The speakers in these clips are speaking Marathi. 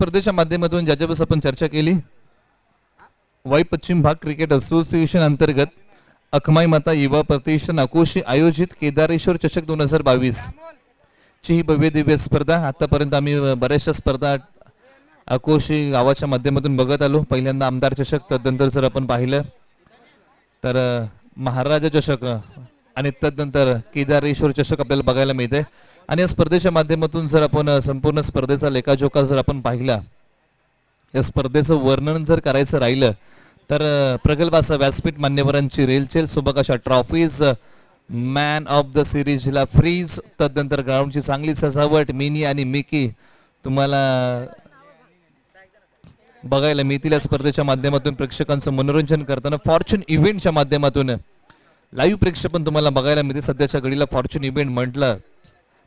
स्पर्धेच्या माध्यमातून ज्याच्याबद्दल आपण चर्चा केली, वाई पश्चिम भाग क्रिकेट असोसिएशन अंतर्गत अखमाई माता युवा प्रतिष्ठान अकोशी आयोजित केदारेश्वर चषक 2022 ची ही भव्य दिव्य स्पर्धा. आतापर्यंत आम्ही बऱ्याचशा स्पर्धा अकोशी गावाच्या माध्यमातून बघत आलो. पहिल्यांदा आमदार चषक, तदनंतर जर आपण पाहिलं तर महाराजा चषक आणि तदनंतर केदारेश्वर चषक आपल्याला बघायला मिळते. आणि या स्पर्धेच्या माध्यमातून जर आपण संपूर्ण स्पर्धेचा लेखाजोखा जर आपण पाहिला, या स्पर्धेचं वर्णन जर करायचं राहिलं तर प्रगल्भ असं व्यासपीठ, मान्यवरांची रेलचेल, सुबक अशा ट्रॉफीज, मॅन ऑफ द सिरीजला फ्रीज, तदनंतर ग्राउंडची चांगली सजावट, मिनी आणि मिकी तुम्हाला बघायला मिळतील. या स्पर्धेच्या माध्यमातून प्रेक्षकांचं मनोरंजन करताना फॉर्च्यून इव्हेंटच्या माध्यमातून लाईव्ह प्रेक्षेपण तुम्हाला बघायला मिळते. सध्याच्या घडीला फॉर्च्यून इव्हेंट म्हटलं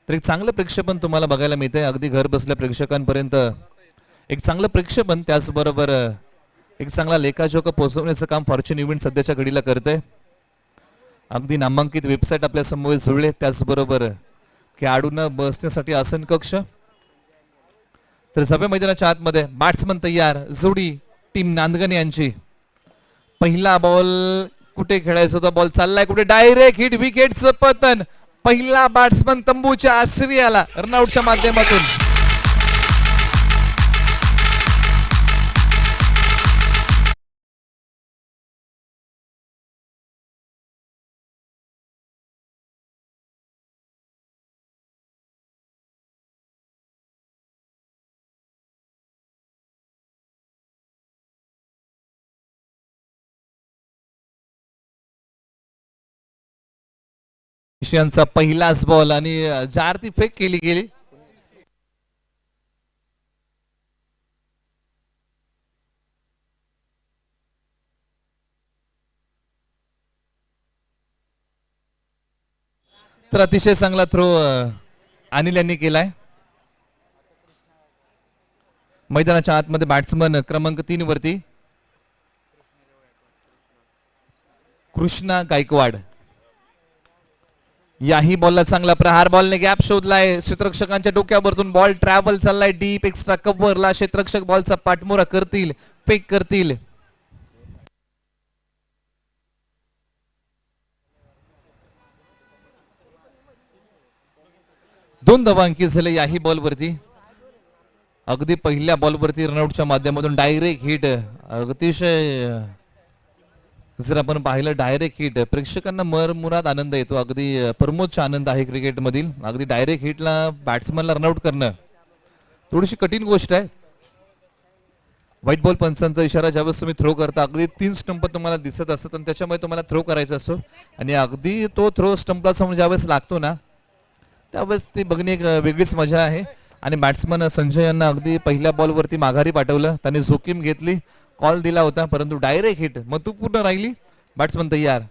तर एक चांगलं प्रेक्षेपण तुम्हाला बघायला मिळते. अगदी घर बसल्या प्रेक्षकांपर्यंत एक चांगलं प्रेक्षेपण, त्याचबरोबर एक चांगला लेखाजोखा पोहोचवण्याचं काम फॉर्च्यून इव्हेंट सध्याच्या घडीला करते. अगदी नामांकित वेबसाईट आपल्या समोर जुळले, त्याचबरोबर खेळाडूंना बसण्यासाठी आसन कक्ष. तर सभा मैदानाच्या आतमध्ये बॅट्समन तयार, जोडी टीम नांदगण यांची. पहिला बॉल कुठे खेळायचा होता, बॉल चाललाय कुठे, डायरेक्ट हिट, विकेटचं पतन. पहिला बॅट्समन तंबूच्या आश्रयाला रनआउटच्या माध्यमातून. चा पहिलाच बॉल आणि जारती फेक केली गेली. तर अतिशय चांगला थ्रो अनिल यांनी केलाय. मैदानाच्या आतमध्ये बॅट्समन क्रमांक 3 वरती कृष्णा गायकवाड. याही बॉलला चांगला प्रहार, बॉलने गॅप शोधलाय. क्षेत्ररक्षकांच्या डोक्यावरतून बॉल ट्रॅव्हल चाललाय डीप, एक्स्ट्रा कव्हरला. क्षेत्ररक्षक बॉलचा पाठमोरा करतील, फेक करतील. दोन धावांकित झाले याही बॉलवरती. अगदी पहिल्या बॉलवरती रनआउटच्या माध्यमातून डायरेक्ट हिट. अतिशय जर आपण पाहिलं डायरेक्ट हिट, प्रेक्षकांना मुराद आनंद येतो. अगदी परमोच्च आनंद आहे क्रिकेट मधील. अगदी डायरेक्ट हिटला बॅट्समनला रनआउट करणं थोडीशी कठीण गोष्ट आहे. व्हाईट बॉल पंचांचा इशारा ज्यावेळेस तुम्ही थ्रो करता, अगदी 3 स्टंप तुम्हाला दिसत असतात आणि त्याच्यामुळे तुम्हाला थ्रो करायचा असतो. आणि अगदी तो थ्रो स्टंपला समोर ज्यावेळेस लागतो ना, त्यावेळेस ती बघणे एक वेगळीच मजा आहे. आणि बॅट्समन संजय यांना अगदी पहिल्या बॉलवरती माघारी पाठवलं. त्याने जोखीम घेतली, कॉल दिला होता, परंतु डायरेक्ट हिट मग तू पूर्ण राहिली. बॅट्समन तयार.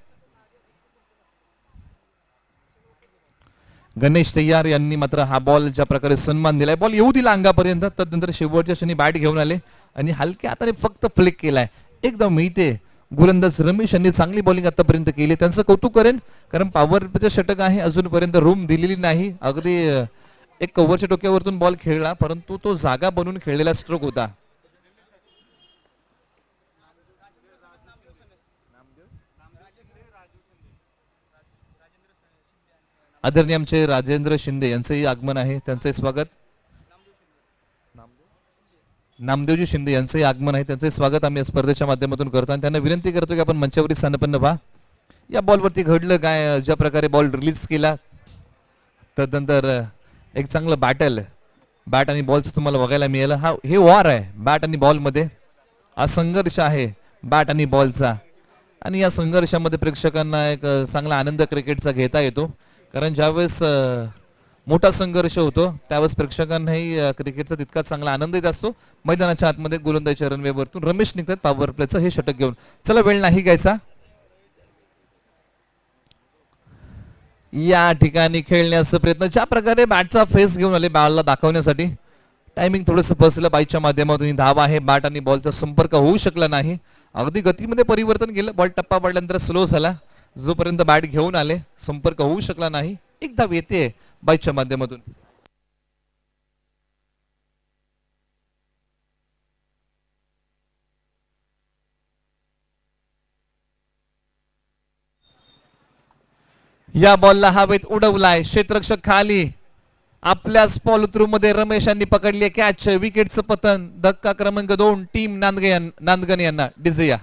गणेश तयार यांनी मात्र हा बॉल ज्या प्रकारे सन्मान दिलाय, बॉल येऊ दिला अंगापर्यंत, तदनंतर शेवटच्या क्षणी बॅट घेऊन आले आणि हलक्या हाताने फक्त फ्लिक केलाय. एकदम मिळते. गोलंदाज रमेश यांनी चांगली बॉलिंग आतापर्यंत केली, त्यांचं कौतुक करेन, कारण पॉवरचं षटक आहे, अजूनपर्यंत रूम दिलेली नाही. अगदी एक कव्हरच्या डोक्यावरतून बॉल खेळला, परंतु तो जागा बनून खेळलेला स्ट्रोक होता. आदरणीय आमचे राजेंद्र शिंदे यांचंही आगमन आहे, त्यांचंही स्वागत. नामदेवजी शिंदे यांचंही आगमन आहे, त्यांचंही स्वागत आम्ही या स्पर्धेच्या माध्यमातून करतो. आणि त्यांना विनंती करतो की आपण मंचावरती स्थानपन्न व्हा. या बॉलवरती घडलं काय, ज्या प्रकारे बॉल रिलीज केला, तदनंतर एक चांगलं बॅटल, बॅट आणि बॉलचं तुम्हाला बघायला मिळालं. हा हे वॉर आहे बॅट आणि बॉलमध्ये, हा संघर्ष आहे बॅट आणि बॉलचा. आणि या संघर्षामध्ये प्रेक्षकांना एक चांगला आनंद क्रिकेटचा घेता येतो, कारण ज्यावेळेस मोठा संघर्ष होतो त्यावेळेस प्रेक्षकांनाही क्रिकेटचा तितकाच चांगला आनंद येत असतो. मैदानाच्या आतमध्ये गोलंदाजीच्या रनवेवरतून रमेश निघतात पॉवर प्लेचं हे षटक घेऊन. चला वेळ नाही घ्यायचा, या ठिकाणी खेळण्याचा प्रयत्न. ज्या प्रकारे बॅटचा फेस घेऊन आले बॉलला दाखवण्यासाठी, टायमिंग थोडंसं बसलं पाहिजेच्या माध्यमातून. धाव आहे, बॅट आणि बॉलचा संपर्क होऊ शकला नाही. अगदी गतीमध्ये परिवर्तन केलं, बॉल टप्पा पडल्यानंतर स्लो झाला. जोपर्यंत बॅट घेऊन आले संपर्क होऊ शकला नाही. एक धाव येते बाईच्या माध्यमातून. या बॉलला हवेत उडवलाय, क्षेत्ररक्षक खाली. आपल्याच फॉलो थ्रू मध्ये रमेशांनी पकडली कॅच. विकेटचं पतन. धक्का क्रमांक 2 टीम नांदगण यांना. डिझिया.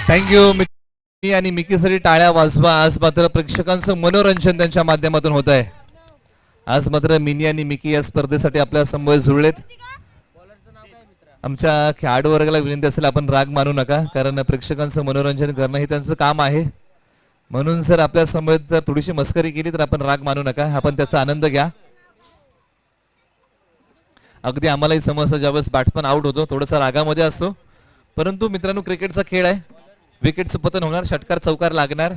थँक्यू. आणि मिकीसाठी टाळ्या वाजवा. आज मात्र प्रेक्षकांचं मनोरंजन त्यांच्या माध्यमातून होत आहे. आज मात्र मिनी आणि मिकी या स्पर्धेसाठी आपल्या समोर जुळलेत. आमच्या खेळाडू वर्गाला विनंती असेल आपण राग मानू नका, कारण प्रेक्षकांचं मनोरंजन करणं हे त्यांचं काम आहे. म्हणून जर आपल्या समोर जर थोडीशी मस्करी केली तर आपण राग मानू नका, आपण त्याचा आनंद घ्या. अगदी आम्हालाही समजतं ज्यावेळेस बॅट्समन आउट होतो थोडासा रागामध्ये असतो, परंतु मित्रांनो क्रिकेटचा खेळ आहे. विकेटचं पतन होणार, षटकार चौकार लागणार.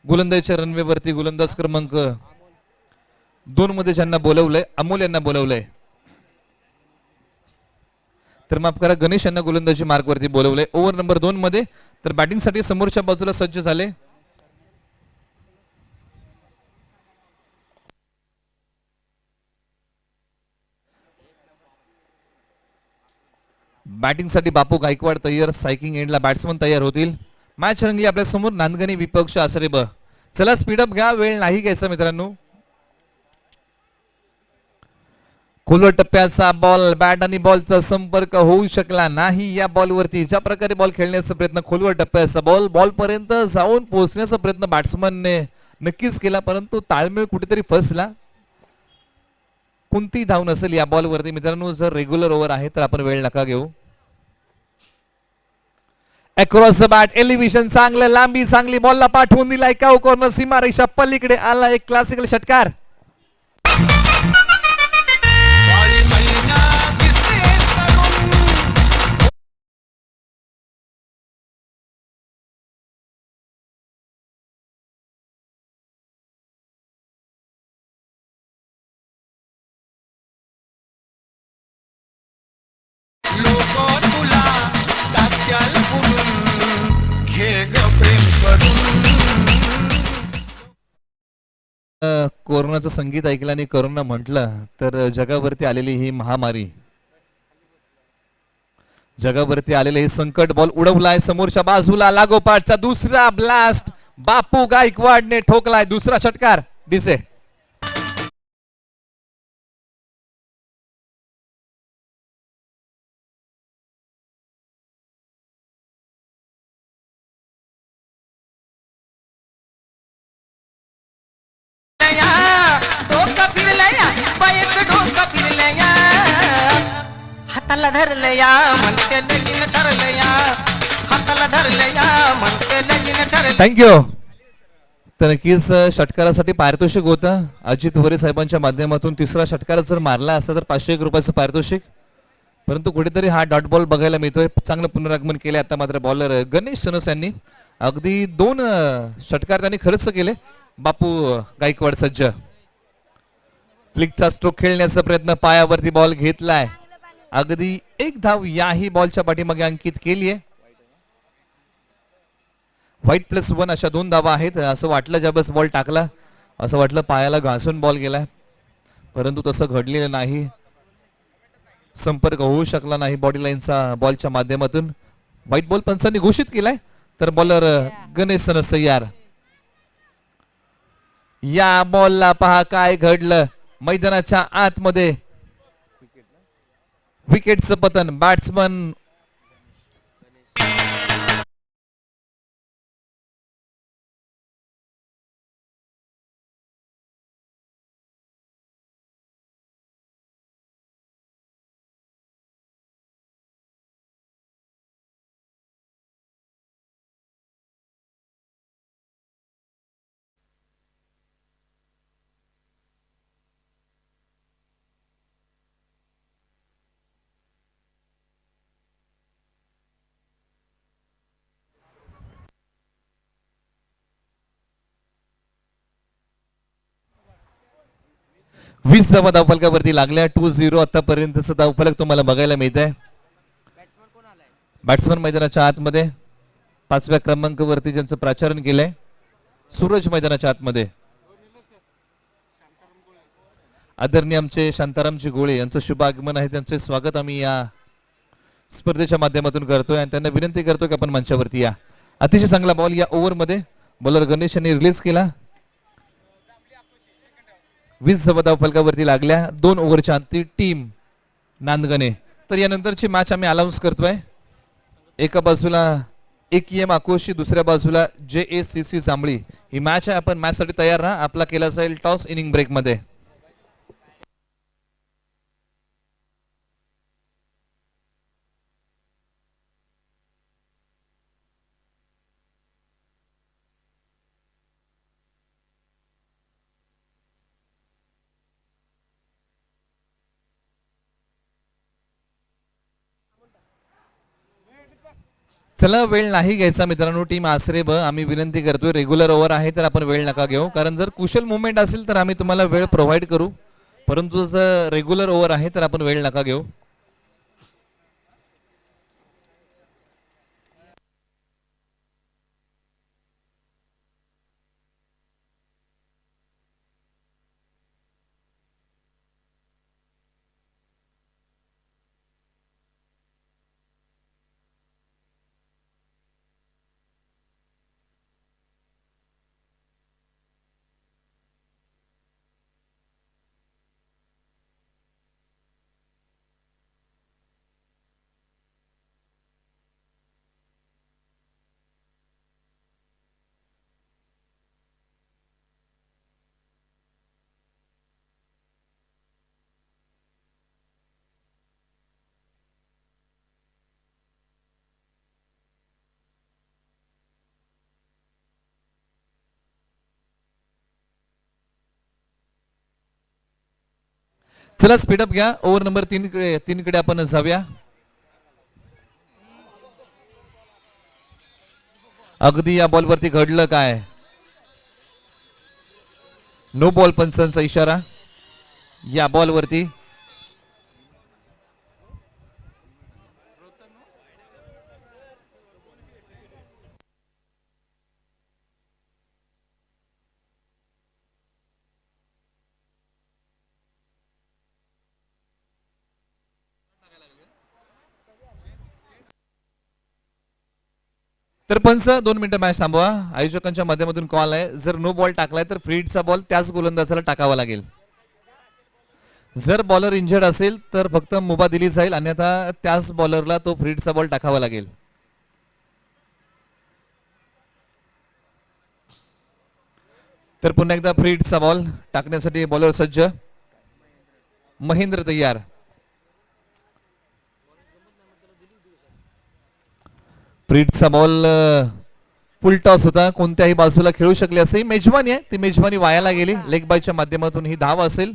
गोलंदाजीच्या रनवेवरती गोलंदाज क्रमांक 2 मध्ये ज्यांना बोलवलंय, अमोल यांना बोलवलंय, तर माफ करा गणेश यांना गोलंदाजी मार्क वरती बोलवलंय ओव्हर नंबर 2 मध्ये. तर बॅटिंग साठी समोरच्या बाजूला सज्ज झाले. बॅटिंग साठी बापू गायकवाड तयार. सायकिंग एंडला बॅट्समन तयार होतील. मॅच रंगली आपल्या समोर. नांदगणी विपक्ष आसरे ब. चला स्पीडअप घ्या, वेळ नाही घ्यायचा मित्रांनो. खोलवर टप्प्याचा बॉल, बॅट आणि बॉलचा संपर्क होऊ शकला नाही या बॉलवरती. ज्या प्रकारे बॉल खेळण्याचा प्रयत्न, खोलवर टप्प्याचा बॉल पर्यंत जाऊन पोहोचण्याचा प्रयत्न बॅट्समनने नक्कीच केला, परंतु ताळमेळ कुठेतरी फसला. कोणती धाव नसेल या बॉलवरती मित्रांनो. जर रेग्युलर ओव्हर आहे तर आपण वेळ नका घेऊ. अक्रॉस द बॅट, एलिव्हेशन चांगलं, लांबी चांगली, बॉलला पाठवून दिलाय काऊ कॉर्नर. सीमारेषा पलीकडे आला एक क्लासिकल षटकार. कोरोनाचं संगीत ऐकलं आणि कोरोना म्हटलं तर जगावरती आलेली ही महामारी, जगावरती आलेले हे संकट. बॉल उडवलाय समोरच्या बाजूला, लागोपाठचा दुसरा ब्लास्ट. बापू गायकवाडने ठोकलाय दुसरा षटकार. डिसे. हाताला धरलया म्हणते लगीन ठरलया, हाताला धरलया म्हणते लगीन ठरलया. थँक्यू. तर नक्कीच षटकारासाठी पारितोषिक होतं. अजित वरे साहेबांच्या माध्यमातून तिसरा षटकार जर मारला असता तर 501 रुपयाचं पारितोषिक, परंतु कुठेतरी हा डॉट बॉल बघायला मिळतोय. चांगलं पुनरागमन केले आता मात्र बॉलर गणेश सनस यांनी. अगदी 2 षटकार त्यांनी खर्च केले. बापू गायकवाड सज्ज. फ्लिकचा स्ट्रोक खेळण्याचा प्रयत्न, पायावरती बॉल घेतलाय. अगदी 1 धाव याही बॉलच्या पाठीमागे अंकित केली आहे. व्हाईट +1 अशा 2 धावा आहेत. असं वाटलं ज्यावेळेस बॉल टाकला, असं वाटलं पायाला घासून बॉल गेलाय, परंतु तसं घडलेलं नाही. संपर्क होऊ शकला नाही बॉडी लाईनचा बॉलच्या माध्यमातून. व्हाईट बॉल पंचांनी घोषित केलाय. तर बॉलर गणेश सनस तयार. या बॉलला पहा काय घडलं मैदानाच्या आतमध्ये. विकेटचं पतन. बॅट्समन 20 धावा धावफलकावरती लागल्या. 2-0 आतापर्यंतचं धावफलक तुम्हाला बघायला मिळत आहे. बॅट्समन मैदानाच्या आतमध्ये 5व्या क्रमांकावरती ज्यांचं प्राचारण केलंय सूरज मैदानाच्या आतमध्ये. आदरणीय आमचे शांतारामजी गोळे यांचं शुभ आगमन आहे. त्यांचे स्वागत आम्ही या स्पर्धेच्या माध्यमातून करतोय आणि त्यांना विनंती करतो की आपण मंचावरती या. अतिशय चांगला बॉल या ओव्हरमध्ये बॉलर गणेश यांनी रिलीज केला. 20 धावा धावफलकावरती लागल्या. 2 ओव्हरच्या अंती टीम नांदगणे. तर यानंतरची मॅच आम्ही अनाऊन्स करतोय. एका बाजूला AKM आकोशी, दुसऱ्या बाजूला JACC जांभळी ही मॅच आहे. आपण मॅच साठी तयार राहा. आपला केला जाईल टॉस इनिंग ब्रेक मध्ये. चला वेळ नाही घ्यायचा मित्रांनो. टीम आसरे ब आम्ही विनंती करतोय रेग्युलर ओव्हर आहे तर आपण वेळ नका घेऊ. कारण जर कुशल मुवमेंट असेल तर आम्ही तुम्हाला वेळ प्रोव्हाइड करू, परंतु जर रेग्युलर ओव्हर आहे तर आपण वेळ नका घेऊ. चला स्पीडअप घ्या. ओव्हर नंबर 3 कडे आपण जाऊया. अगदी या बॉलवरती घडलं काय? नो बॉल पंचांचा इशारा या बॉलवरती. तर पंच 2 मिनिटं मॅच थांबवा. आयोजकांच्या माध्यमातून कॉल आहे. जर नो बॉल टाकलाय तर फ्रीडचा बॉल त्याच गोलंदाजाला टाकावा लागेल. जर बॉलर इंजर्ड असेल तर फक्त मुभा दिली जाईल, अन्यथा त्याच बॉलरला तो फ्रीडचा बॉल टाकावा लागेल. तर पुन्हा एकदा फ्रीडचा बॉल टाकण्यासाठी बॉलर सज्ज. महेंद्र तयार. फ्रीडचा बॉल फुल टॉस होता. कोणत्याही बाजूला खेळू शकले असे. मेजबानी आहे ती मेजबानी वायाला गेली. लेग बायच्या माध्यमातून ही धाव असेल.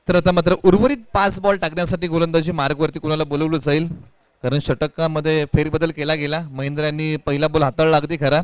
तर आता मात्र उर्वरित 5 बॉल टाकण्यासाठी गोलंदाजी मार्गवरती कुणाला बोलवलं जाईल, कारण षटकामध्ये फेरबदल केला गेला. महेंद्र यांनी पहिला बॉल हाताळला अगदी खरा.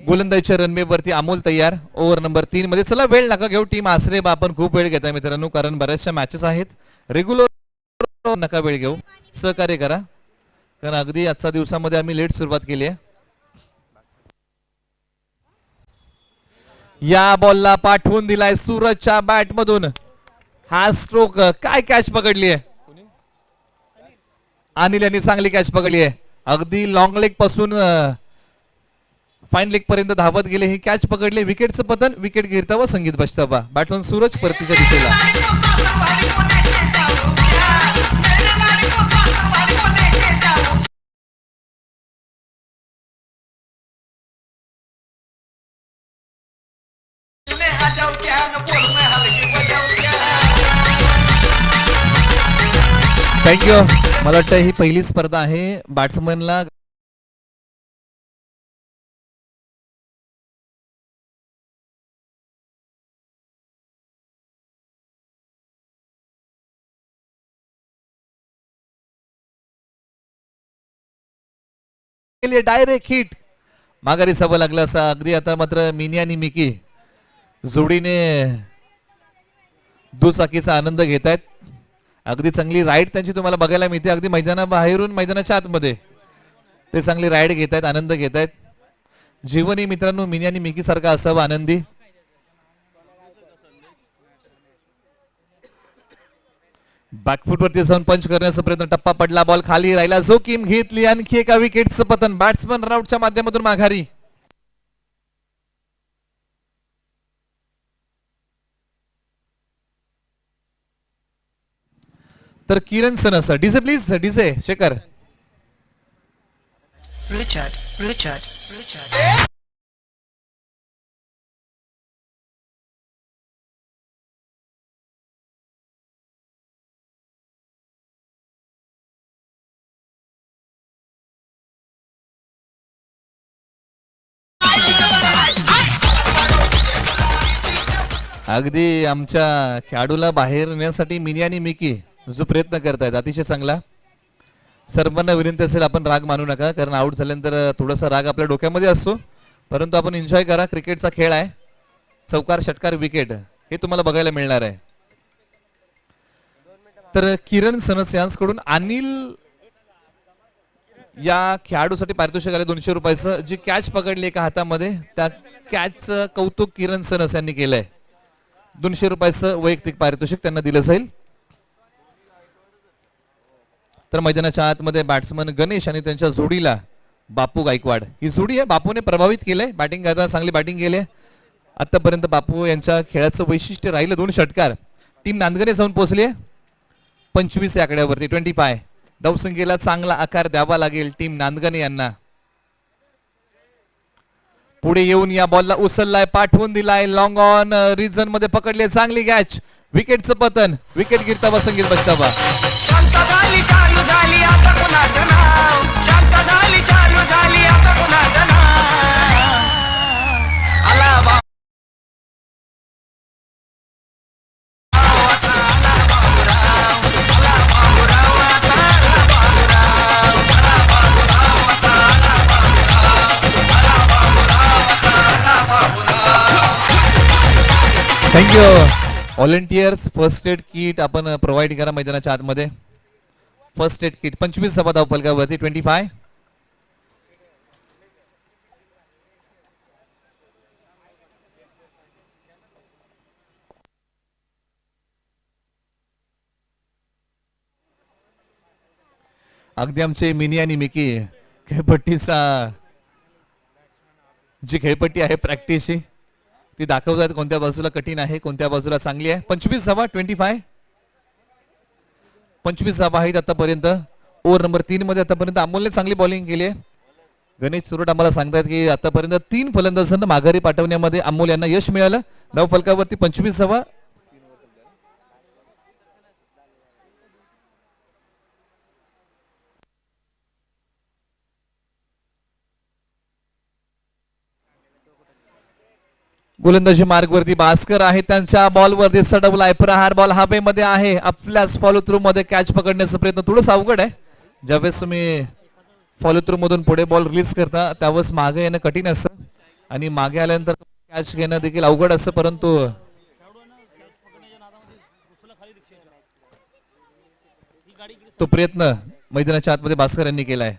गोलंदाजीच्या रनवे वरती अमोल तयार. ओव्हर नंबर 3 मध्ये. चला वेळ नका घेऊ. टीम आसरे बा आपण खूप वेळ घेताय मित्रांनो, कारण बऱ्याचशा मॅचेस आहेत. रेग्युलर नका वेळ घेऊ, सहकार्य करा, कारण अगदी आजच्या दिवसामध्ये आम्ही लेट सुरुवात केली आहे. या बॉलला पाठवून दिलाय सूरजच्या बॅट मधून. हा स्ट्रोक काय कॅच पकडली आहे. अनिल यांनी चांगली कॅच पकडली आहे. अगदी लॉंग लेग पासून फाईन लेग पर्यंत धावत गेले. ही कॅच पकडले. विकेटचं पतन. विकेट गिरतावा संगीत बसतावा. बॅटमन सूरज परतीच्या दिशेला. थँक्यू. मला वाटतं ही पहिली स्पर्धा आहे बॅट्समनला डायरेक्ट हिट माघारी सभा लागला असा. अगदी आता मात्र मिनी आणि मिकी जोडीने दुचाकीचा आनंद घेत आहेत. अगदी चांगली राईड त्यांची तुम्हाला बघायला मिळते. अगदी मैदानाबाहेरून मैदानाच्या आतमध्ये ते चांगली राईड घेत आहेत, आनंद घेत आहेत. जीवनही मित्रांनो मिनी आणि मिकी सारखा असावं आनंदी. बॅकफूट वरती जाऊन पंच करण्याचा प्रयत्न, टप्पा पडला, बॉल खाली राहिला, जोखीम घेतली, आणखी एका विकेटचं पतन. बॅट्समन रनआउटच्या माध्यमातून माघारी. तर Kiran Sanas, DJ please, DJ Shekhar. Richard. अगदी आमच्या खेळाडूला बाहेर नेण्यासाठी मिनी आणि मिकी जो प्रयत्न करतायत अतिशय चांगला. सर्वांना विनंती असेल आपण राग मानू नका, कारण आउट झाल्यानंतर थोडासा राग आपल्या डोक्यामध्ये असतो, परंतु आपण एन्जॉय करा. क्रिकेटचा खेळ आहे. चौकार षटकार विकेट हे तुम्हाला बघायला मिळणार आहे. तर किरण सनस यांकडून अनिल या खेळाडूसाठी पारितोषिक आले 200 रुपयाचं. जी कॅच पकडली एका हातामध्ये, त्या कॅचचं कौतुक किरण सनस यांनी केलंय. 200 रुपयाचं वैयक्तिक पारितोषिक त्यांना दिलं जाईल. तर मैदानाच्या आतमध्ये बॅट्समन गणेश आणि त्यांच्या जोडीला बापू गायकवाड. ही जोडी आहे, बापूने प्रभावित केलंय. बॅटिंग करताना चांगली बॅटिंग केली. आतापर्यंत बापू यांच्या खेळाचं वैशिष्ट्य राहिलं 2 षटकार. टीम नांदगणे जाऊन पोहोचली 25 या आकड्यावरती. 25 धावसंख्येला चांगला आकार द्यावा लागेल टीम नांदगणे यांना. पुढे येऊन या बॉलला उचललाय, पाठवून दिलाय, लॉंग ऑन रिजन मध्ये पकडले, चांगली कॅच, विकेटचं पतन. विकेट गिरतावा संगीत बच्चावा. शांत झाली शालू झाली आता कुणाचं नाव, शांत झाली शालू झाली आता कुणाचं नाव. आला बा thank you. Volunteers first aid kit आपण प्रोव्हाइड करा मैदानाच्या आतमध्ये. फर्स्ट एड किट 25 सभा धावफलकावरती. 25 अगदी आमचे मिनी आणि मिकी खेळपट्टीचा जी खेळपट्टी आहे प्रॅक्टिसची ती दाखवतात कोणत्या बाजूला कठीण आहे, कोणत्या बाजूला चांगली आहे. 25 धावा. 25 धावा आहेत आतापर्यंत. ओव्हर नंबर 3 मध्ये आतापर्यंत अमोलने चांगली बॉलिंग केली आहे. गणेश सुरट आम्हाला सांगतात की आतापर्यंत 3 फलंदाजांना माघारी पाठवण्यामध्ये अमोल यांना यश मिळालं. धावफलकावरती 25 धावा. गोलंदाजी मार्गवरती भास्कर आहे, त्यांच्या बॉलवरती सडवलाय, प्रहार बॉल हवेमध्ये आहे. आपल्याच फॉलो थ्रू मध्ये कॅच पकडण्याचा प्रयत्न थोडंसं अवघड आहे. ज्यावेळेस तुम्ही फॉलो थ्रू मधून पुढे बॉल रिलीज करता त्यावेळेस मागे येणं कठीण असतं आणि मागे आल्यानंतर कॅच घेणं देखील अवघड असतं, परंतु तो प्रयत्न मैदानाच्या आतमध्ये भास्कर यांनी केलाय.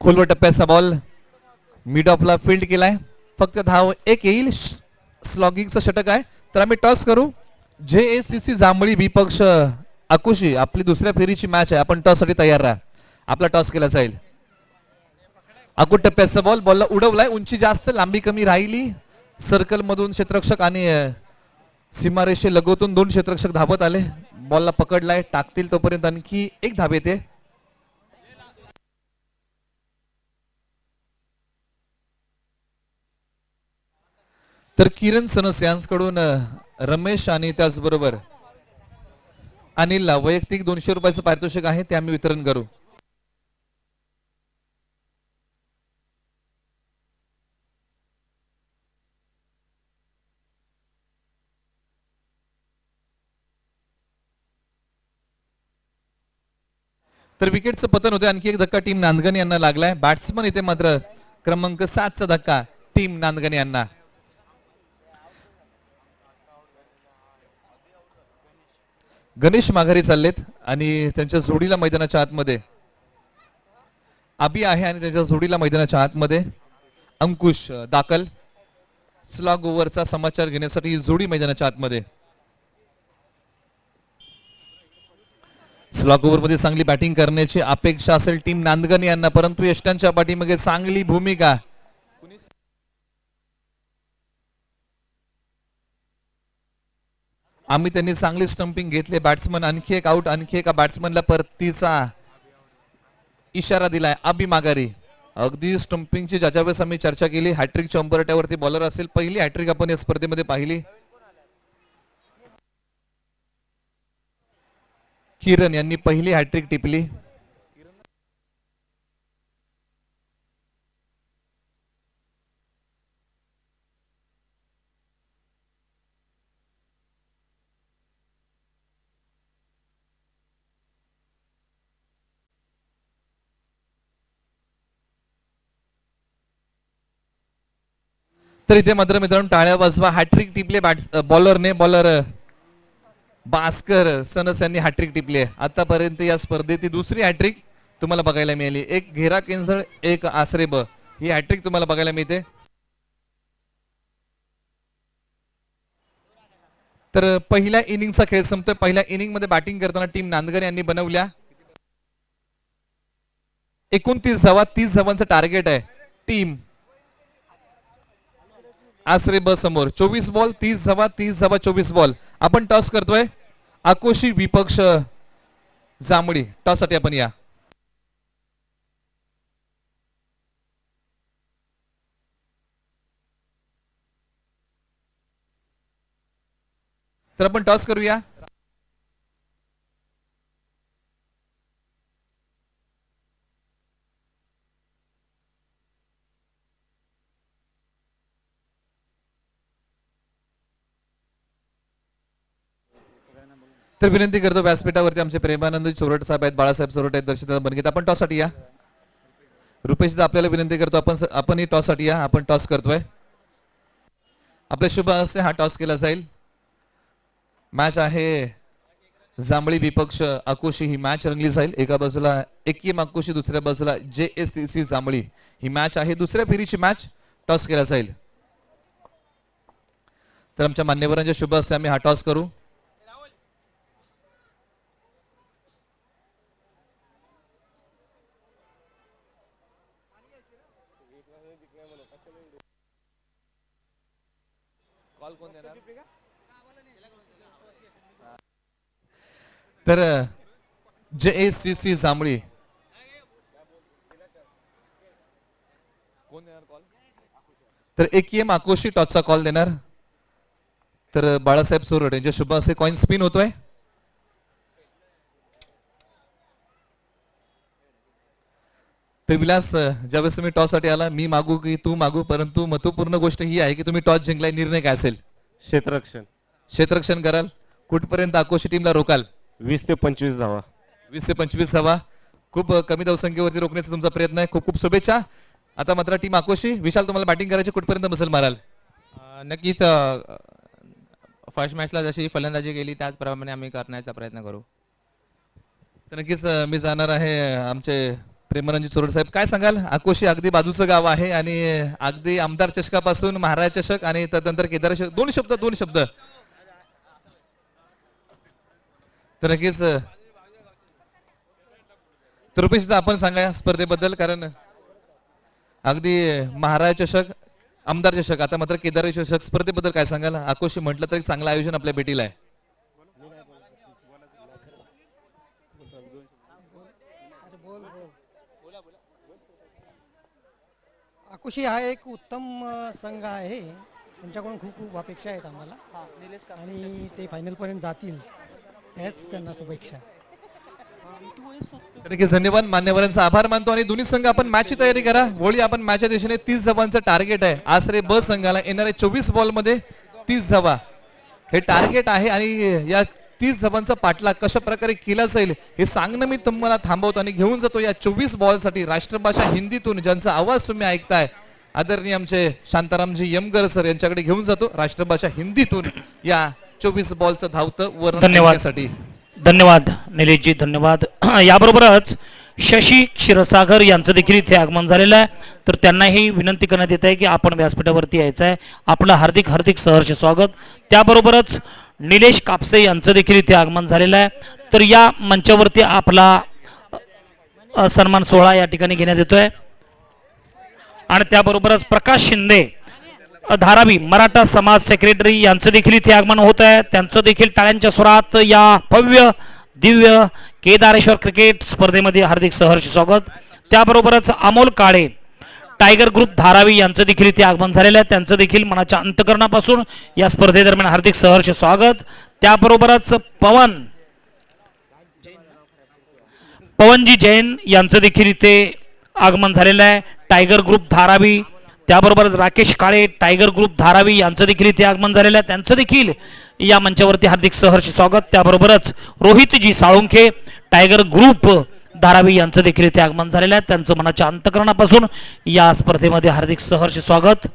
खोलवर टप्प्याचा बॉल मिड ऑफला फील्ड केलाय. फक्त धाव एक येईल. स्लॉगिंगचं षटक आहे. तर आम्ही टॉस करू. JACC जांभळी विपक्ष अकुशी आपली दुसऱ्या फेरीची मॅच आहे. आपण टॉस साठी तयार राहा. आपला टॉस केला जाईल. अकुट टप्प्याचा बॉल, बॉलला उडवलाय, उंची जास्त, लांबी कमी राहिली. सर्कल मधून क्षेत्ररक्षक आणि सीमारेषे लगोतून 2 क्षेत्ररक्षक धावत आले. बॉलला पकडलाय, टाकतील तोपर्यंत आणखी एक धाव येते. तर किरण सनस यांकडून रमेश आणि त्याचबरोबर अनिलला वैयक्तिक 200 रुपयाचं पारितोषिक आहे ते आम्ही वितरण करू. तर विकेटचं पतन होते. आणखी एक धक्का टीम नांदगण यांना लागलाय. बॅट्समन इथे मात्र क्रमांक 7चा धक्का टीम नांदगण यांना. गणेश माघारी चाललेत आणि त्यांच्या जोडीला मैदानाच्या आतमध्ये अबी आहे आणि त्यांच्या जोडीला मैदानाच्या आतमध्ये अंकुश दाखल. स्लॉग ओव्हरचा समाचार घेण्यासाठी ही जोडी मैदानाच्या आतमध्ये. स्लॉग ओव्हर मध्ये चांगली बॅटिंग करण्याची अपेक्षा असेल टीम नांदगण यांना, परंतु यष्टांच्या पाठीमागे चांगली भूमिका. आम्ही त्यांनी चांगली स्टंपिंग घेतले. बॅट्समन आणखी एक आउट. आणखी एका बॅट्समनला परतीचा इशारा दिलाय. अबी माघारी. अगदी स्टंपिंगची ज्याच्या वेळेस आम्ही चर्चा केली, हॅट्रिकच्या उंबरठ्यावरती बॉलर असेल. पहिली हॅट्रिक आपण या स्पर्धेमध्ये पाहिली. किरण यांनी पहिली हॅट्रिक टिपली. तर इथे मात्र मित्रांनो टाळ्या वाजवा. हॅट्रिक टिपले बॉलरने. बॉलर भास्कर सनस यांनी हॅट्रिक टिपली आहे. आतापर्यंत या स्पर्धेत ती दुसरी हॅट्रिक तुम्हाला बघायला मिळाली. एक घेरा केंझळ, एक आसरे ब, ही हॅट्रिक तुम्हाला बघायला मिळते. तर पहिल्या इनिंगचा खेळ संपतोय. पहिल्या इनिंग मध्ये बॅटिंग करताना टीम नांदगण यांनी बनवल्या 29 धावा. 30 धावांचं टार्गेट आहे टीम आसरे ब समोर. 24 बॉल 30 धावा. 30 धावा 24 बॉल. आपण टॉस करतोय. आकोशी विपक्ष जांभळी. टॉस साठी आपण या. तर आपण टॉस करूया. तर विनंती करतो व्यासपीठावरती आमचे प्रेमानंद चोरट साहेब आहेत, बाळासाहेब चोरट आहेत, दर्शक बनगीत. आपण टॉस साठी या. रुपेश आपल्याला विनंती करतो आपण ही टॉस साठी या. आपण टॉस करतोय. आपल्या शुभ हस्ते हा टॉस केला जाईल. मॅच आहे जांभळी विपक्ष आकोशी. ही मॅच रंगली जाईल. एका बाजूला एकीम आकोशी, दुसऱ्या बाजूला JSCC जांभळी. ही मॅच आहे. दुसऱ्या फेरीची मॅच टॉस केला जाईल. तर आमच्या मान्यवरांच्या शुभ हस्ते आम्ही हा टॉस करू. तर JSCC जांभळी तर एकीएम आकोशी टॉसचा कॉल देणार. तर बाळासाहेब चोरट यांच्या शुभ हस्ते कॉइन स्पिन होतोय. तर विलास, ज्यावेळेस तुम्ही टॉस साठी आला, मी मागू की तू मागू, परंतु महत्वपूर्ण गोष्ट ही आहे की तुम्ही टॉस जिंकलाय. निर्णय काय असेल? क्षेत्ररक्षण. क्षेत्ररक्षण कराल. कुठपर्यंत आकोशी टीमला रोकाल? 20 ते 25 धावा. 20 ते 25 धावा. खूप कमी धावसंख्येवरती रोखण्याचा तुमचा प्रयत्न आहे. खूप खूप शुभेच्छा. आता मात्र टीम आकोशी, विशाल तुम्हाला बॅटिंग करायची, कुठपर्यंत मसल माराल? नक्कीच फर्स्ट मॅचला जशी फलंदाजी केली त्याचप्रमाणे आम्ही करण्याचा प्रयत्न करू. तर नक्कीच मी जाणार आहे आमचे प्रेमानंद चोरट साहेब. काय सांगाल? आकोशी अगदी बाजूचं गाव आहे आणि अगदी आमदार चषकापासून महाराज चषक आणि त्यानंतर केदार चषक. दोन शब्द. तर नक्कीच रुपेश आपण सांगा स्पर्धेबद्दल, कारण अगदी महाराज चषक, आमदार चषक, आता मात्र केदार चषक, स्पर्धेबद्दल काय सांगाल? आकोशी म्हटलं तरी चांगलं आयोजन आपल्या भेटीला आहे. आकुशी हा एक उत्तम संघ आहे त्यांच्याकडून खूप खूप अपेक्षा आहेत आम्हाला आणि ते फायनलपर्यंत जातील याच त्यांना शुभेच्छा. नक्कीच धन्यवाद, मान्यवरांचा आभार मानतो. आणि दोन्ही संघ आपण मॅचची तयारी करा. होळी आपण मॅचच्या दिशेने 30 धावांचं टार्गेट आहे. आसरे ब संघाला येणाऱ्या 24 बॉलमध्ये 30 धावा हे टार्गेट आहे. आणि या 30 धावांचा पाठलाग कशा प्रकारे केला जाईल हे सांगणं मी तुम्हाला थांबवतो आणि घेऊन जातो या 24 बॉलसाठी राष्ट्रभाषा हिंदीतून ज्यांचा आवाज तुम्ही ऐकताय आदरणीय आमचे शांतारामजी यमगर सर यांच्याकडे घेऊन जातो. राष्ट्रभाषा हिंदीतून या 24 बॉलचं धावतं वर्णन धन्यवाद. करण्यासाठी. धन्यवाद निलेशजी, धन्यवाद. याबरोबरच शशी क्षीरसागर यांचं देखील इथे आगमन झालेलं आहे. तर त्यांनाही विनंती करण्यात येत आहे की आपण व्यासपीठावरती यायचं आहे. आपलं हार्दिक हार्दिक सहर्ष स्वागत. त्याबरोबरच निलेश कापसे यांचं देखील इथे आगमन झालेलं आहे. तर या मंचावरती आपला सन्मान सोहळा या ठिकाणी घेण्यात येतोय. आणि त्याबरोबरच प्रकाश शिंदे धारावी मराठा समाज सेक्रेटरी यांचं देखील इथे आगमन होत आहे. त्यांचं देखील टाळ्यांच्या स्वरात या भव्य दिव्य केदारेश्वर क्रिकेट स्पर्धेमध्ये हार्दिक सहर्ष स्वागत. त्याबरोबरच अमोल काळे टायगर ग्रुप धारावी यांचं देखील इथे आगमन झालेलं आहे. त्यांचं देखील मनाच्या अंतकरणापासून या स्पर्धेदरम्यान हार्दिक सहर्ष स्वागत. त्याबरोबरच पवनजी जैन यांचं देखील इथे आगमन झालेलं आहे टायगर ग्रुप धारावी. त्याबरोबरच राकेश काळे टायगर ग्रुप धारावी यांचं देखील इथे आगमन झालेलं आहे. त्यांचं देखील या मंचावरती हार्दिक सहर्ष स्वागत. त्याबरोबरच रोहितजी साळुंखे टायगर ग्रुप धारावी यांचं देखील इथे आगमन झालेलं आहे. त्यांचं मनाच्या अंतकरणापासून या स्पर्धेमध्ये हार्दिक सहर्ष स्वागत.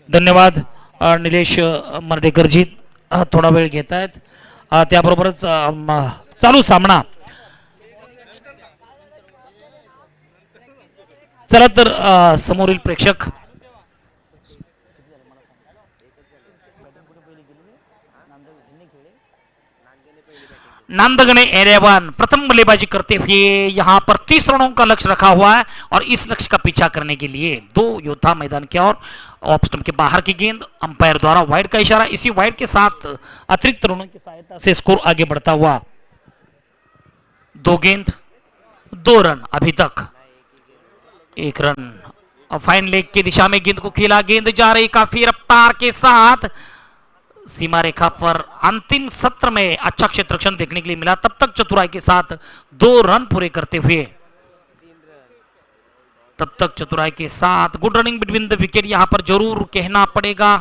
धन्यवाद निलेश मर्डेकरजी थोडा वेळ घेत आहेत. त्याबरोबरच चालू सामना. चला तर समोरील प्रेक्षक नांदगणे 11 प्रथम बल्लेबाजी करते हुए यहाँ पर 30 रनों का लक्ष्य रखा हुआ है और इस लक्ष्य का पीछा करने के लिए 2 योद्धा मैदान की ओर ऑफ स्टंप के बाहर की गेंद अंपायर द्वारा वाइड का इशारा. इसी वाइड के साथ अतिरिक्त रनों की सहायता से स्कोर आगे बढ़ता हुआ 2 गेंद 2 रन अभी तक 1 रन. फाइन लेग की दिशा में गेंद को खेला. गेंद जा रही काफी रफ्तार के साथ सीमा रेखा पर. अंतिम सत्र में अच्छा क्षेत्ररक्षण देखने के लिए मिला. तब तक चतुराई के साथ 2 रन पूरे करते हुए good running between the wicket यहां पर जरूर कहना पड़ेगा.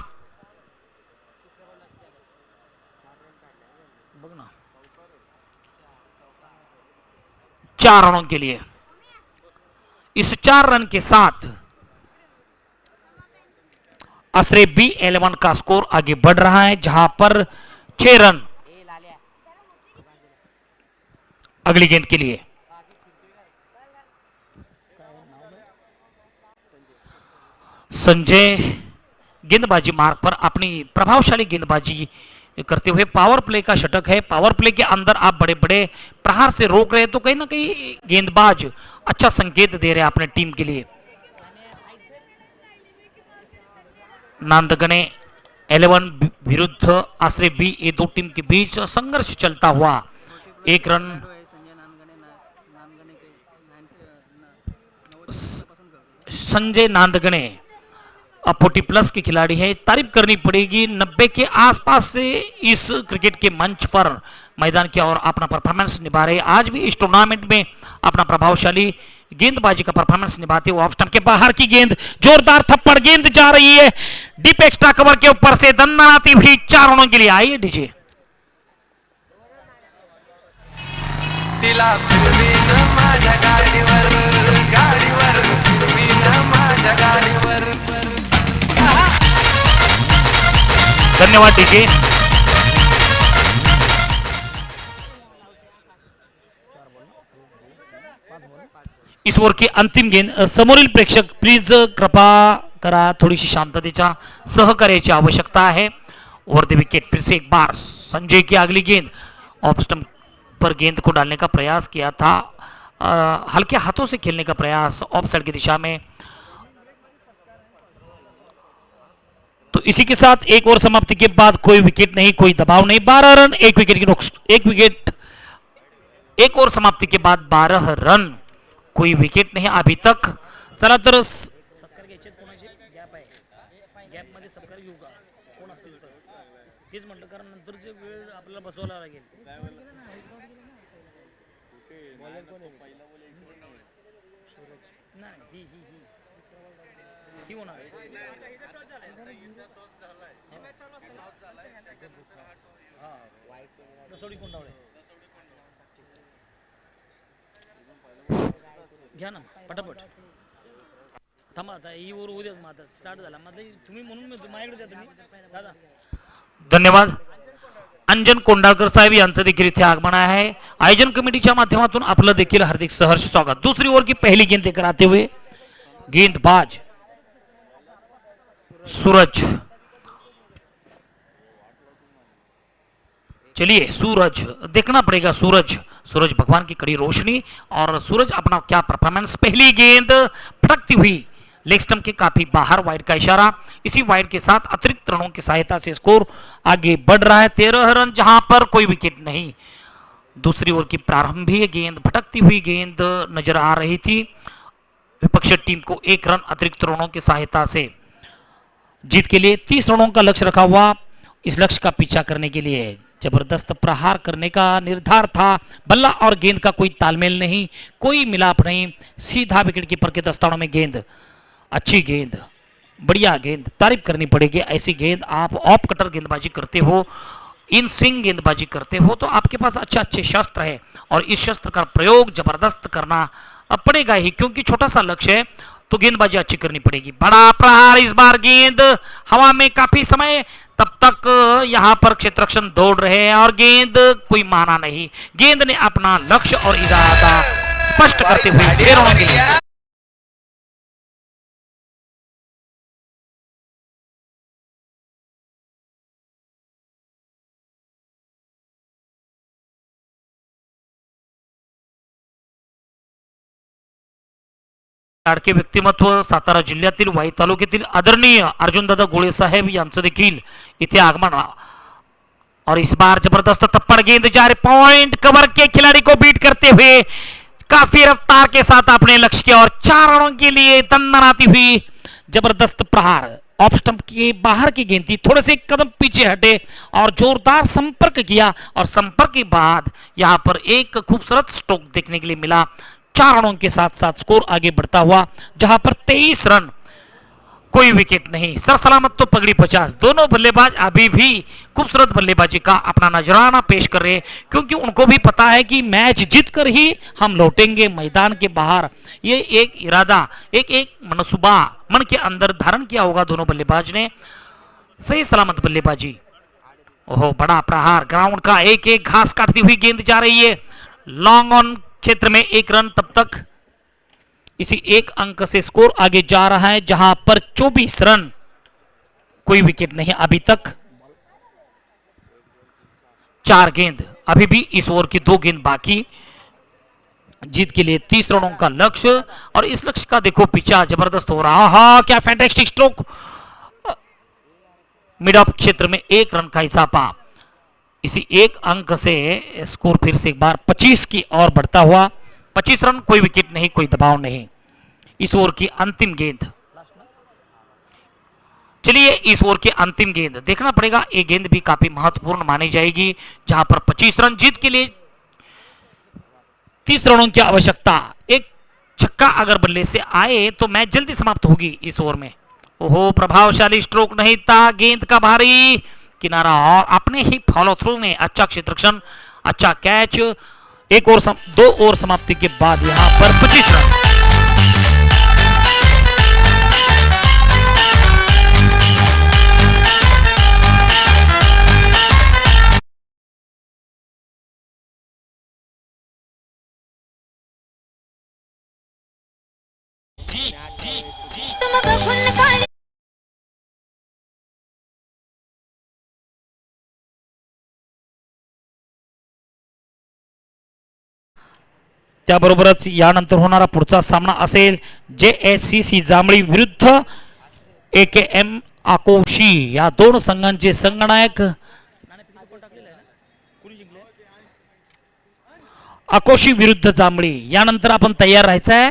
4 रनों के लिए. इस 4 रन के साथ आसरे B11 का स्कोर आगे बढ़ रहा है जहां पर 6 रन अगली गेंद के लिए. संजय गेंदबाजी मार्ग पर अपनी प्रभावशाली गेंदबाजी करते हुए पावर प्ले का शतक है. पावर प्ले के अंदर आप बड़े बड़े प्रहार से रोक रहे हैं तो कहीं ना कहीं गेंदबाज अच्छा संकेत दे रहे हैं अपने टीम के लिए. नांदगणे 11 विरुद्ध आसरे बी, ये 2 टीम के बीच संघर्ष चलता हुआ 1 रन. संजय नांदगणे 40+ के खिलाड़ी है. तारीफ करनी पड़ेगी 90 के आसपास से इस क्रिकेट के मंच पर मैदान की ओर अपना परफॉर्मेंस निभा रहे. आज भी इस टूर्नामेंट में अपना प्रभावशाली गेंदबाजी का परफॉर्मेंस निभाते हुए ऑफ स्टंप के बाहर की गेंद जोरदार थप्पड़. गेंद जा रही है डीप एक्स्ट्रा कवर के ऊपर से दंदनाती हुई 4 रनों के लिए. आइए डीजे. तिला फिरवीन माझ्या गाडीवर गाडीवर फिरवीन माझ्या गाडीवर. धन्यवाद डीजे. इस ओव्हर की अंतिम गेंद. समोरील प्रेक्षक प्लीज कृपा करा, थोडीशी शांततेच्या सहकार्याची आवश्यकता है. ओवर द विकेट फिर से एक बार संजय की अगली गेंद. ऑफ स्टंप पर गेंद को डालने का प्रयास किया था. हल्के हाथों से खेलने का प्रयास ऑफ साइड की दिशा में. तो इसी के साथ एक ओवर समाप्ति के बाद कोई विकेट नहीं, कोई दबाव नहीं. 12 रन 1 विकेट की विकेट. एक ओवर समाप्ति के बाद 12 रन, कोई विकेट नहीं अभी तक. चला तर तेच म्हटलं कारण नंतरचे वेळ आपल्याला बसवायला लागेल. नाही ही होणार आहे. दसोडी कोंडावळे घ्या ना पटापट. थांबा आता ही वर उद्याच मग आता स्टार्ट झाला मग तुम्ही म्हणून माझ्याकडे द्या तुम्ही दादा. धन्यवाद. अंजन कोंडाळकर साहेब यांचं देखील इथे आगमन आहे. आयोजन कमिटीच्या माध्यमातून आपलं देखील हार्दिक सहर्ष स्वागत. दूसरी ओवर की पहली गेंद कराते हुए गेंदबाज सूरज. चलिए सूरज देखना पड़ेगा. सूरज भगवान की कड़ी रोशनी और सूरज अपना क्या परफॉर्मेंस. पहली गेंद फटकती हुई लेग स्टंप के काफी बाहर. वाइड का इशारा. इसी वाइड के साथ अतिरिक्त रनों की सहायता से स्कोर आगे बढ़ रहा है. 13 रन जहां पर कोई विकेट नहीं. दूसरी ओवर की प्रारंभिक गेंद भटकती हुई गेंद नजर आ रही थी. विपक्षी टीम को 1 रन अतिरिक्त रनों की सहायता से जीत के लिए 30 रनों का लक्ष्य रखा हुआ. इस लक्ष्य का पीछा करने के लिए जबरदस्त प्रहार करने का निर्धार था. बल्ला और गेंद का कोई तालमेल नहीं, कोई मिलाप नहीं. सीधा विकेट कीपर के दस्तानों में गेंद. अच्छी गेंद, बढ़िया गेंद, तारीफ करनी पड़ेगी. ऐसी गेंद आप ऑफ कटर गेंदबाजी करते हो, इन स्विंग गेंदबाजी करते हो तो आपके पास अच्छे शस्त्र है और इस शस्त्र का प्रयोग जबरदस्त करना पड़ेगा ही क्योंकि छोटा सा लक्ष्य है तो गेंदबाजी अच्छी करनी पड़ेगी. बड़ा प्रहार. इस बार गेंद हवा में काफी समय तब तक यहां पर क्षेत्ररक्षण दौड़ रहे हैं और गेंद कोई माना नहीं. गेंद ने अपना लक्ष्य और इरादा स्पष्ट करते हुए 6 रनों के लिए लाडके व्यक्तिमत्व सातारा जिल्ह्यातील वाई तालुक्यातील आदरणीय अर्जुनदादा गोळे साहेब यांचं देखील इथे आगमन. और इस बार जबरदस्त थप्पड़ गेंद जा रही. पॉइंट कवर के खिलाड़ी को बीट करते हुए काफी रफ्तार के साथ अपने लक्ष्य की ओर 4 रनों के लिए तन्नाती हुई जबरदस्त प्रहार. ऑफ स्टंप के बाहर की गेंद थी. थोड़े से कदम पीछे हटे और जोरदार संपर्क किया और संपर्क के बाद यहां पर एक खूबसूरत स्ट्रोक देखने के लिए मिला. 4 रनों के साथ साथ स्कोर आगे बढ़ता हुआ जहां पर 23 रन, कोई विकेट नहीं. सर सलामत तो पगड़ी 50. दोनों बल्लेबाज अभी भी खूबसूरत बल्लेबाजी का अपना नजराना पेश कर रहे हैं क्योंकि उनको भी पता है कि मैच जीतकर ही हम लौटेंगे मैदान के बाहर. ये एक इरादा, एक मनसूबा मन के अंदर धारण किया होगा दोनों बल्लेबाज ने. सही सलामत बल्लेबाजी. ओहो, बड़ा प्रहार. ग्राउंड का एक घास काटती हुई गेंद जा रही है. लॉन्ग ऑन क्षेत्र में 1 रन. तब तक इसी 1 अंक से स्कोर आगे जा रहा है जहां पर 24 रन, कोई विकेट नहीं अभी तक. 4 गेंद अभी भी. इस ओवर की 2 गेंद बाकी. जीत के लिए 30 रनों का लक्ष्य और इस लक्ष्य का देखो पीछा जबरदस्त हो रहा. हा, क्या फैंटास्टिक स्ट्रोक. मिड ऑफ क्षेत्र में 1 रन का इजाफा. इसी 1 अंक से स्कोर फिर से एक बार 25 की ओर बढ़ता हुआ. 25 रन, कोई विकेट नहीं, कोई दबाव नहीं. इस ओवर की अंतिम गेंद. चलिए इस ओवर की अंतिम गेंद देखना पड़ेगा. ये गेंद भी काफी महत्वपूर्ण मानी जाएगी जहां पर 25 रन. जीत के लिए 30 रनों की आवश्यकता. एक छक्का अगर बल्ले से आए तो मैच जल्दी समाप्त होगी इस ओवर में. ओहो, प्रभावशाली स्ट्रोक नहीं था. गेंद का भारी किनारा और अपने ही फॉलो थ्रू में अच्छा क्षेत्ररक्षण, अच्छा कैच. 2 ओवर समाप्ति के बाद यहां पर 25 रन. त्याबरोबरच यानंतर होणारा पुढचा सामना असेल JSCC जांभळी विरुद्ध AKM आकोशी. या 2 संघांचे संगनायक आकोशी विरुद्ध जांभळी. यानंतर आपण तयार राहायचं आहे,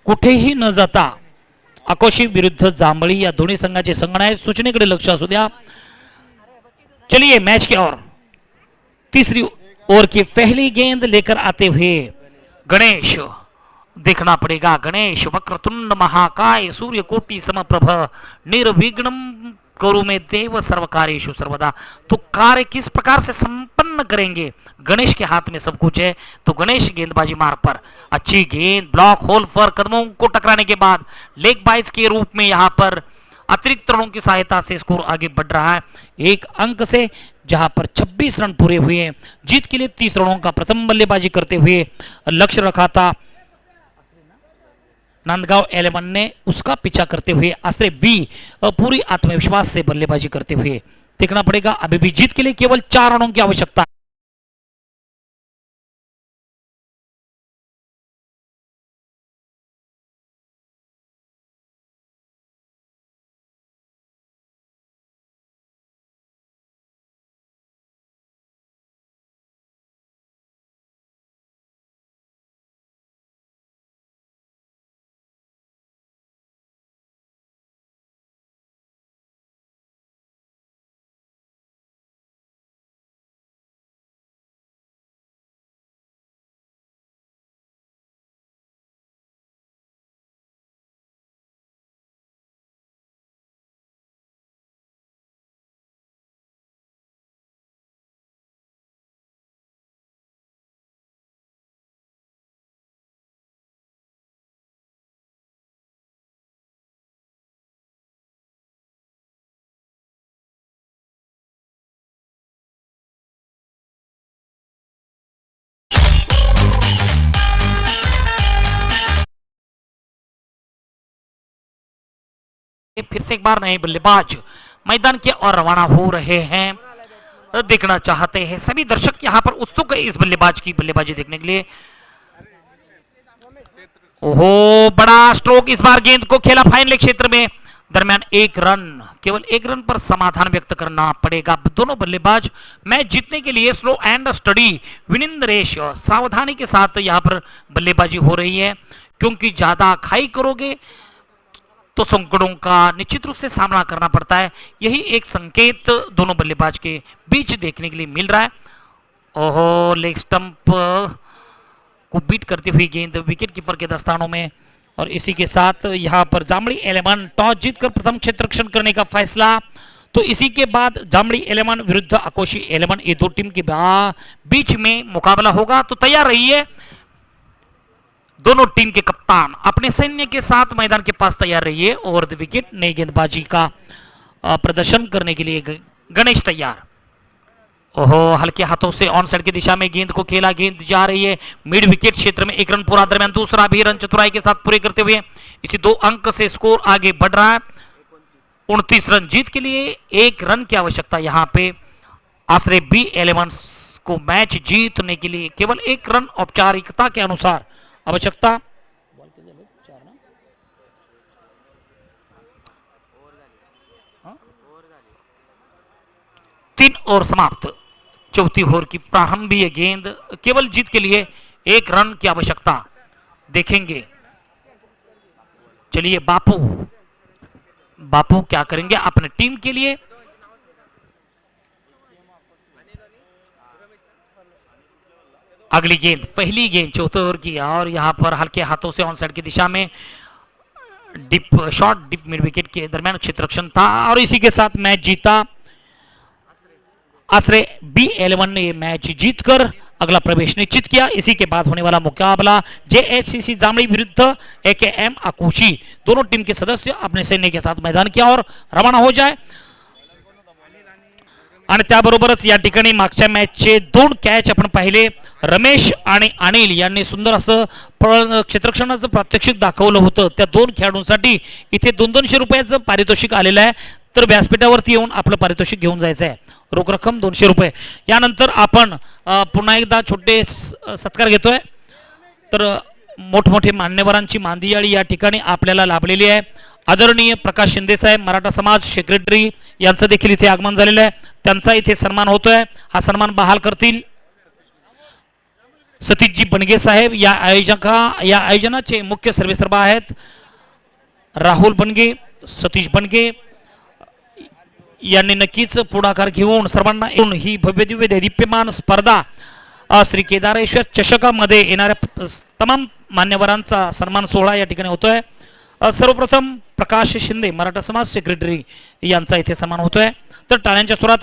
कुठेही न जाता. आकोशी विरुद्ध जांभळी या दोन्ही संघाचे संगनायक. सूचनेकडे लक्ष असू द्या. चलिए मैच की ओर तीसरी ओवर की पहली गेंद लेकर आते हुए गणेश, देखना पड़ेगा गणेश, वक्रतुंड महाकाय सूर्यकोटि समप्रभ निर्विघ्नं कुरु मे देव सर्वकार्येषु सर्वदा। तो कार्य किस प्रकार से संपन्न करेंगे, गणेश के हाथ में सब कुछ है। तो गणेश गेंदबाजी मार्ग पर अच्छी गेंद ब्लॉक होल पर कदमों को टकराने के बाद लेग बाइट्स के रूप में यहां पर अतिरिक्त रनों की सहायता से स्कोर आगे बढ़ रहा है एक अंक से, जहां पर 26 रन पूरे हुए हैं। जीत के लिए 30 रनों का प्रथम बल्लेबाजी करते हुए लक्ष्य रखा था नंदगांव 11 ने, उसका पीछा करते हुए आश्रय बी पूरी आत्मविश्वास से बल्लेबाजी करते हुए। देखना पड़ेगा अभी भी जीत के लिए केवल 4 रनों की आवश्यकता। फिर से एक बार नए बल्लेबाज मैदान की ओर रवाना हो रहे हैं, देखना चाहते हैं सभी दर्शक यहां पर उत्सुक है इस बल्लेबाज की बल्लेबाजी देखने के लिए। ओहो, बड़ा स्ट्रोक, इस बार गेंद को खेला फाइनल क्षेत्र में, दरमियान एक रन, केवल एक रन पर समाधान व्यक्त करना पड़ेगा दोनों बल्लेबाज। मैच जीतने के लिए slow and steady win in the race, सावधानी के साथ यहां पर बल्लेबाजी हो रही है, क्योंकि ज्यादा खाई करोगे तो संकटों का निश्चित रूप से सामना करना पड़ता है। यही एक संकेत दोनों बल्लेबाज के बीच देखने के लिए मिल रहा है। ओहो, लेग स्टंप को बीट करती हुई गेंद विकेट कीपर के दस्तानों में, और इसी के साथ यहां पर जामड़ी 11 टॉस जीतकर प्रथम क्षेत्र रक्षण करने का फैसला। तो इसी के बाद जामड़ी 11 विरुद्ध आकोशी 11, ये दो टीम के बीच में मुकाबला होगा। तो तैयार रहिए, दोनों टीम के कप्तान अपने सैन्य के साथ मैदान के पास तैयार रहिए, और विकेट नई गेंदबाजी का प्रदर्शन करने के लिए गणेश तैयार। ओहो, हल्के हाथों से ऑन साइड की दिशा में गेंद को खेला, गेंद जा रही है मिड विकेट क्षेत्र में, एक रन पूरा, दरमियान दूसरा भी रन चतुराई के साथ पूरे करते हुए इसी 2 अंक से स्कोर आगे बढ़ रहा है 29 रन। जीत के लिए 1 रन की आवश्यकता यहां पे आश्रय बी 11 को मैच जीतने के लिए केवल 1 रन औपचारिकता के अनुसार आवश्यकता। तीन ओवर समाप्त, चौथी ओवर की प्रारंभीय गेंद, केवल जीत के लिए 1 रन की आवश्यकता देखेंगे। चलिए बापू क्या करेंगे अपने टीम के लिए। अगली गेंद, पहली गेंद चौथे ओवर की, और यहां पर हल्के हाथों से ऑन साइड की दिशा में deep shot, deep mid wicket के दरमियान क्षेत्र रक्षण था, और इसी के साथ मैच जीता आश्रय बी 11 ने मैच जीतकर अगला प्रवेश निश्चित किया। इसी के बाद होने वाला मुकाबला जेएचसीसी जामड़ी विरुद्ध एकेएम आकोशी, दोनों टीम के सदस्य अपने सैन्य के साथ मैदान की ओर रवाना हो जाए। आणि त्याबरोबरच या ठिकाणी मागच्या मॅचचे 2 कॅच आपण पाहिले, रमेश आणि अनिल यांनी सुंदर असं क्षेत्ररक्षणाचं प्रात्यक्षिक दाखवलं होतं। त्या 2 खेळाडूंसाठी इथे 200 रुपयाचं पारितोषिक आलेलं आहे, तर व्यासपीठावरती येऊन आपलं पारितोषिक घेऊन जायचं आहे, रोख रक्कम 200 रुपये। यानंतर आपण पुन्हा एकदा छोटे सत्कार घेतोय, तर मोठमोठे मान्यवरांची मांदियाळी या ठिकाणी आपल्याला लाभलेली आहे। आदरणीय प्रकाश शिंदे साहेब मराठा समाज सेक्रेटरी यांचं देखील इथे आगमन झालेलं आहे, त्यांचा इथे सन्मान होतोय। हा सन्मान बहाल करतील सतीशजी बनगे साहेब, या आयोजनाचे मुख्य सर्वेसर्वा आहेत राहुल बनगे, सतीश बनगे, यांनी नक्कीच पुढाकार घेऊन सर्वांना येऊन ही भव्य दिव्य दैदिप्यमान स्पर्धा श्री केदारेश्वर चषकामध्ये येणाऱ्या तमाम मान्यवरांचा सन्मान सोहळा या ठिकाणी होतोय. सर्वप्रथम प्रकाश शिंदे मराठा समाज सेक्रेटरी यांचा इथे सन्मान होतोय. तर टाळ्यांच्या सुरात